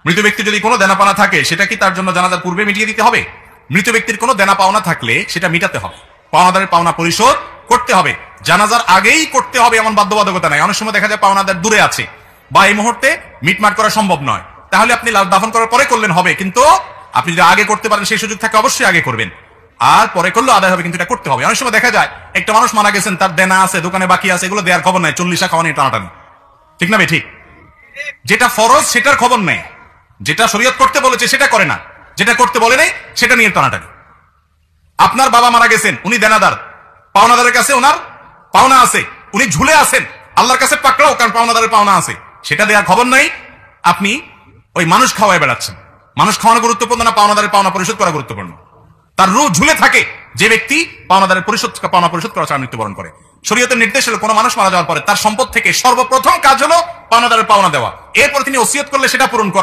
মৃত ব্যক্তির যদি কোনো দেনা পাওনা থাকে সেটা কি তার জন্য জানাজার পূর্বে মিটিয়ে দিতে হবে? মৃত ব্যক্তির কোনো দেনা পাওনা থাকলে সেটা মিটাতে হবে, পাওনাদারের পাওনা পরিশোধ করতে হবে। জানাজার আগেই করতে হবে এমন বাধ্যবাধকতা নাই। অনেক সময় দেখা যায় পাওনাদার দূরে আছে বা এই মুহূর্তে মিটমাট করা সম্ভব নয়, তাহলে আপনি লাশ দাফন করার পরে করলেন হবে, কিন্তু আপনি যদি আগে করতে পারেন সেই সুযোগ থাকে অবশ্যই আগে করবেন, আর পরে করলেও আদায় হবে, কিন্তু এটা করতে হবে। অনেক সময় দেখা যায় একটা মানুষ মারা গেছেন, তার দেনা আছে, দোকানে বাকি আছে, এগুলো দেওয়ার খবর নাই, 40 খাওয়া নিয়ে টানাটানি, ঠিক না? ঠিক, যেটা ফরজ সেটার খবর নেই, যেটা শরীয়ত করতে বলেছে সেটা করে না, যেটা করতে বলে নাই সেটা নিয়ে টানাটানি। আপনার বাবা মারা গেছেন, উনি দেনাদার, পাওনাদারের কাছে ওনার পাওনা আছে, উনি ঝুলে আছেন, আল্লাহর কাছে পাকড়াও, কারণ পাওনাদারের পাওনা আছে, সেটা দেওয়ার খবর নাই, আপনি ওই মানুষ খাওয়ায় বেড়াচ্ছেন। মানুষ খাওয়ানো গুরুত্বপূর্ণ না পাওনাদারের পাওনা পরিশোধ করা গুরুত্বপূর্ণ? তার রূহ ঝুলে থাকে যে ব্যক্তি পাওনাদারের পাওনা পরিশোধ করা ছাড়া মৃত্যুবরণ করে। শরীয়তের নির্দেশ হলো কোনো মানুষ মারা যাওয়ার পরে তার সম্পদ থেকে সর্বপ্রথম কাজ হলো পাওনাদারের পাওনা দেওয়া, এরপর তিনি ওসিয়ত করলে সেটা পূরণ করা।